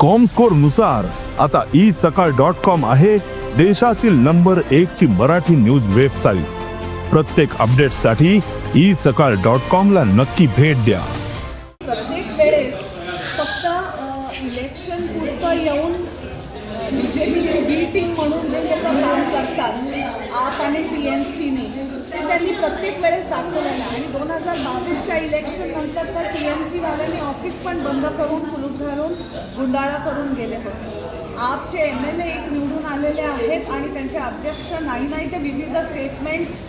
Comscore नुसार आता isakal.com आहे देशातील नंबर 1 ची मराठी न्यूज वेबसाईट। प्रत्येक अपडेटसाठी isakal.com ला नक्की भेट द्या। प्रत्येक वेळेस फक्त इलेक्शन पुरतं येऊन बीजेपीची बी टीम म्हणून जे लोक काम करतात आप आणि TMCने ते त्यांनी प्रत्येक वेळेस दाखवलेलं आहे। आणि 2022च्या इलेक्शन नंतर तर TMC वाल्यांनी ऑफिस पण बंद करून कुलूप घालून गुंडाळा करून गेले होते। आपचे MLA एक निवडून आलेले आहेत आणि त्यांचे अध्यक्ष नाही ते विविध स्टेटमेंट्स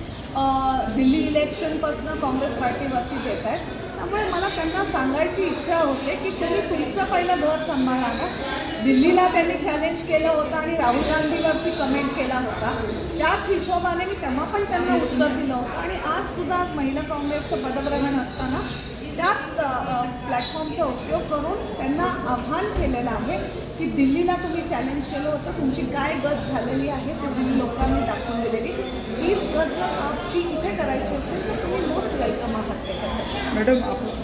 दिल्ली इलेक्शनपासून काँग्रेस पार्टीवरती देत आहेत। त्यामुळे मला त्यांना सांगायची इच्छा होते की तुम्ही तुमचं पहिलं घर सांभाळा ना। दिल्लीला त्यांनी चॅलेंज केलं होतं आणि राहुल गांधीवरती कमेंट केला होता, त्याच हिशोबाने मी तेव्हा पण त्यांना उत्तर दिलं होतं। आणि आज महिला काँग्रेसचं पदग्रहण असताना त्याच प्लॅटफॉर्मचा उपयोग करून त्यांना आव्हान केलेलं आहे की दिल्लीला तुम्ही चॅलेंज केलं होतं, तुमची काय गत झालेली आहे ते दिल्ली लोकांनी दाखवून दिलेली। हीच गत जर आपची इथे करायची असेल तर तुम्ही मोस्ट वेलकम आहात त्याच्यासाठी। मॅडम,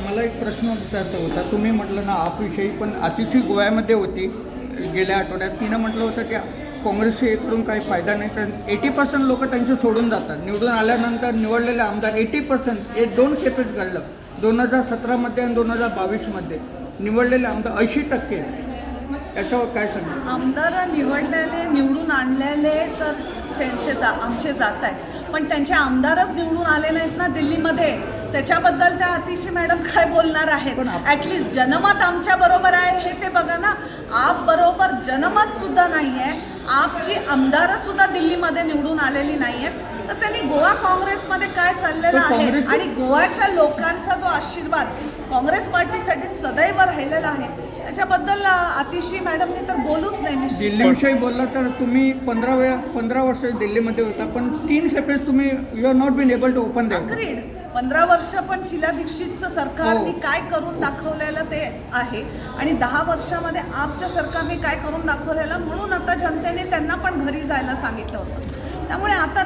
मला एक प्रश्न विचारता होता। तुम्ही म्हटलं ना आपविषयी, पण अतिशय गोव्यामध्ये होती गेल्या आठवड्यात, तिनं म्हटलं होतं की काँग्रेसचे हे करून काही फायदा नाही, कारण 80% लोक त्यांचे सोडून जातात। निवडून आल्यानंतर निवडलेले आमदार 80% हे 2 खेपेस घडलं, 2017मध्ये आणि 2022मध्ये निवडलेले आमदार 80%। याच्यावर काय सांगा? आमदार निवडलेले निवडून आणलेले तर आमचे जात आहेत, पण त्यांचे आमदारच निवडून आले नाहीत ना दिल्लीमध्ये, त्याच्याबद्दल त्या अतिशय मॅडम काय बोलणार आहेत? ॲटलिस्ट जनमत आमच्या बरोबर आहे हे ते बघा ना। आप बरोबर जनमत सुद्धा नाही आहे, आपची आमदारं सुद्धा दिल्लीमध्ये निवडून आलेली नाही आहेत। तर त्यांनी गोवा काँग्रेसमध्ये काय चाललेलं आहे आणि गोव्याच्या लोकांचा जो आशीर्वाद काँग्रेस पार्टीसाठी सदैव राहिलेला आहे त्याच्याबद्दल अतिशय मॅडमने तर बोलूच नाही। दिल्लीविषयी बोलला तर तुम्ही 15 वर्ष दिल्लीमध्ये होता, पण 3 खेपेस तुम्ही you are not been able to open that. Agreed, 15 वर्ष पण शीला दीक्षितचं सरकारने काय करून दाखवलेलं ते आहे आणि 10 वर्षामध्ये आपच्या सरकारने काय करून दाखवलेलं, म्हणून आता जनतेने त्यांना पण घरी जायला सांगितलं होतं। त्यामुळे आता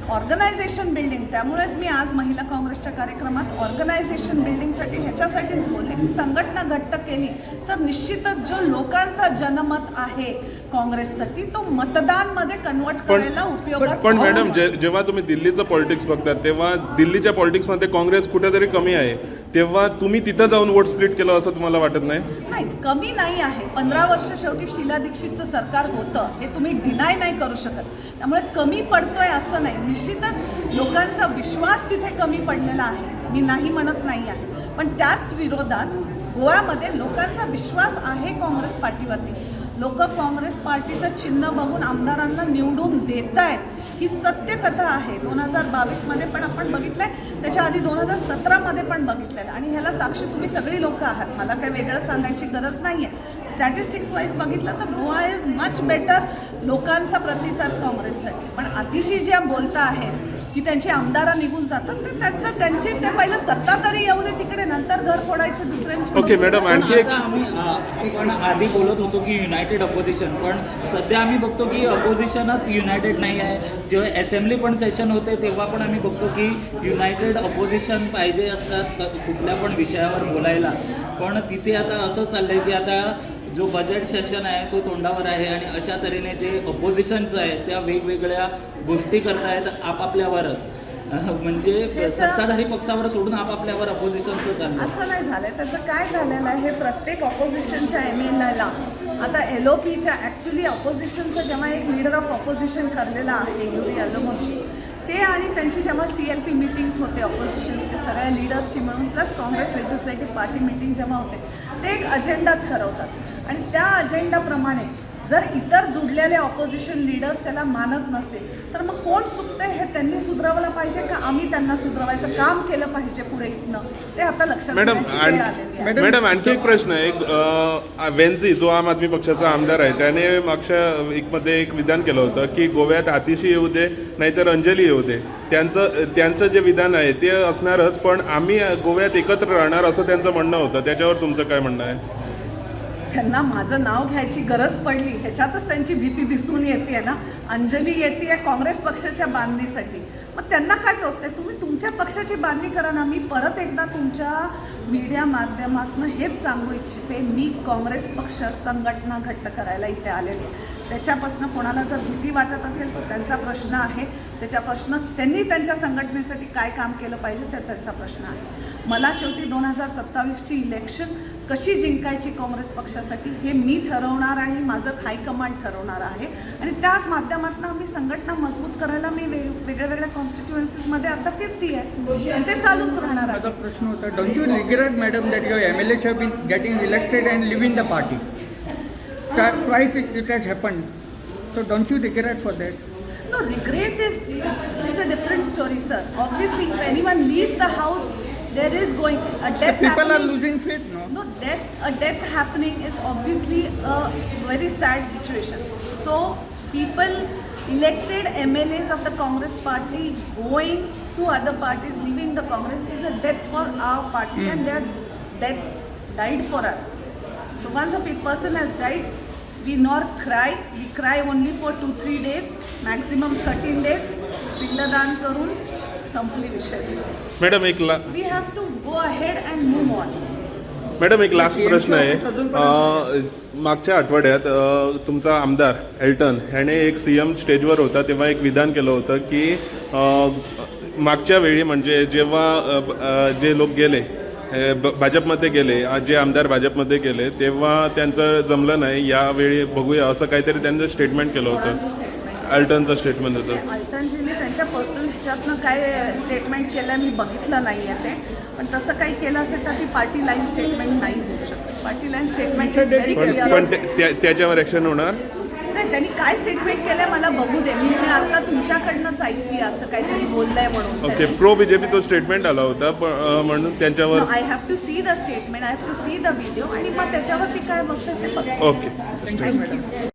ऑर्गनायझेशन बिल्डिंग, त्यामुळेच मी आज महिला काँग्रेसच्या कार्यक्रमात ऑर्गनायझेशन बिल्डिंगसाठी ह्याच्यासाठीच बोलले की संघटना घट्ट केली तर निश्चितच जो लोकांचा जनमत आहे काँग्रेससाठी तो मतदानमध्ये कन्वर्ट करायला उपयोगात। पण मॅडम, जेव्हा तुम्ही दिल्लीचं पॉलिटिक्स बघता तेव्हा दिल्लीच्या पॉलिटिक्समध्ये काँग्रेस कुठेतरी कमी आहे, तेव्हा तुम्ही तिथं जाऊन वोट स्प्लिट केलं असं तुम्हाला वाटत नाही? नाही, कमी नाही आहे। 15 वर्ष शेवटी शीला दीक्षितचं सरकार होतं हे तुम्ही डिनाय नाही करू शकत। त्यामुळे कमी पडतोय असं नाही, निश्चितच लोकांचा विश्वास तिथे कमी पडलेला आहे, मी नाही म्हणत नाही आहे, पण त्याच विरोधात गोव्यामध्ये लोकांचा विश्वास आहे काँग्रेस पार्टीवरती। लोक काँग्रेस पार्टीचं चिन्ह बघून आमदारांना निवडून देत आहेत, ही सत्य कथा आहे। 2022मध्ये पण आपण बघितलंय, त्याच्या आधी 2017मध्ये पण बघितलेलं, आणि ह्याला साक्षी तुम्ही सगळी लोक आहात, मला काही वेगळं सांगायची गरज नाही आहे। स्टॅटिस्टिक्स वाईज बघितलं तर गोवा इज मच बेटर लोकांचा प्रतिसाद काँग्रेससाठी। पण अतिशय ज्या बोलता आहेत की त्यांचे आमदार निघून जातात, तर त्यांची ते पहिलं सत्ता तरी येऊ दे तिकडे, नंतर घर फोडायचं दुसऱ्यांचे। ओके मॅडम, आणखी एक पण आधी बोलत होतो की युनायटेड अपोजिशन, पण सध्या आम्ही बघतो की अपोजिशनच युनायटेड नाही आहे। जेव्हा असेंब्ली पण सेशन होते तेव्हा पण आम्ही बघतो की युनायटेड अपोजिशन पाहिजे असतात कुठल्या पण विषयावर बोलायला, पण तिथे आता असं चाललं आहे की आता जो बजेट सेशन आहे तो तोंडावर आहे आणि अशा तऱ्हेने जे अपोजिशनचं आहे त्या वेगवेगळ्या गोष्टी करतायत आपापल्यावरच, म्हणजे सत्ताधारी पक्षावर सोडून आपापल्यावर अपोजिशनचं चाललं। असं नाही झालंय, त्याचं काय झालेलं आहे, प्रत्येक ऑपोजिशनच्या MLAला आता LOPच्या ॲक्च्युली ऑपोजिशनचं जेव्हा एक लीडर ऑफ ऑपोजिशन ठरलेला आहे युरी अलोमोची, ते आणि त्यांची जेव्हा CLP मीटिंग्स होते ऑपोजिशन्सच्या सगळ्या लीडर्सची म्हणून, plus Congress legislative party meeting जेव्हा होते, ते एक अजेंडा ठरवतात आणि त्या अजेंडाप्रमाणे जर इतर जुडलेले ऑपोजिशन लीडर्स त्याला मानत नसतील तर मग कोण चुकते हे त्यांनी सुधारवलं पाहिजे का आम्ही त्यांना सुधारवायचं काम केलं पाहिजे पुढे इथनं, ते आता लक्षात मॅडम आणखी एक प्रश्न आहे। वेन्झी जो आम आदमी पक्षाचा आमदार आहे त्याने मागच्या वीकमध्ये एक विधान केलं होतं की गोव्यात आतिशी येऊ दे नाहीतर अंजली येऊ दे, त्यांचं जे विधान आहे ते असणारच, पण आम्ही गोव्यात एकत्र राहणार असं त्यांचं म्हणणं होतं, त्याच्यावर तुमचं काय म्हणणं आहे? त्यांना माझं नाव घ्यायची गरज पडली ह्याच्यातच त्यांची भीती दिसून येते ना. अंजली येते काँग्रेस पक्षाच्या बांधणीसाठी, मग त्यांना काय टोचते? तुम्ही तुमच्या पक्षाची बांधणी करा ना. मी परत एकदा तुमच्या मीडिया माध्यमातून हेच सांगू इच्छिते, मी काँग्रेस पक्ष संघटना घट्ट करायला इथे आलेले. त्याच्यापासून कोणाला जर भीती वाटत असेल तर त्यांचा प्रश्न आहे. त्याच्यापासून त्यांनी त्यांच्या संघटनेसाठी काय काम केलं पाहिजे ते त्यांचा प्रश्न आहे. मला शेवटी 2027ची इलेक्शन कशी जिंकायची काँग्रेस पक्षासाठी हे मी ठरवणार आहे, माझं हायकमांड ठरवणार आहे. आणि त्या माध्यमातून आम्ही संघटना मजबूत करायला मी वेगळ्या वेगळ्या कॉन्स्टिट्युएन्सीजमध्ये आता फिरती आहे आणि ते चालूच राहणार आहे. माझा प्रश्न होता, don't you regret madam that your MLAs have been getting elected and leaving the party? Twice it has happened. So don't you regret for that? No, regret is a different story, sir. Obviously, if anyone leaves the house, there is going a death. People are happening. losing faith, no? No, a death happening is obviously a very sad situation. So, people elected MLAs of the Congress party going to other parties, leaving the Congress is a death for our party, and their death died for us. So, once a person has died, we not cry. We cry only for 2-3 days, maximum 13 days. पिंडदान करून संपली विषय. Madam We have to go ahead and move on. Madam एक last प्रश्न आहे. मागच्या आठवड्यात तुमचा आमदार एल्टन ह्याने एक CM स्टेजवर होता तेव्हा एक विधान केलं होतं की मागच्या वेळी म्हणजे जेव्हा जे लोक गेले भाजपमध्ये गेले, जे आमदार भाजपमध्ये गेले तेव्हा त्यांचं जमलं नाही, यावेळी बघूया असं काहीतरी त्यांचं स्टेटमेंट केलं होतं. अल्टनचं स्टेटमेंट होतं. अल्टनजीने त्यांच्या पर्सनल ह्याच्यातनं काय स्टेटमेंट केलं मी बघितलं नाही आहे ते, पण तसं काही केलं असेल तर ती पार्टी लाईन स्टेटमेंट नाही होऊ शकते. Party line statement is very clear. पण त्याच्यावर ॲक्शन होणार नाही. त्यांनी काय स्टेटमेंट केलंय मला बघू दे. मी आता तुमच्याकडनंच ऐकते असं काहीतरी बोललंय म्हणून. ओके, प्रो BJP तो स्टेटमेंट आला होता म्हणून त्यांच्यावर I have to see the statement, I have to see the video आणि मग त्याच्यावरती काय बघतं ते बघतो. ओके. थँक्यू.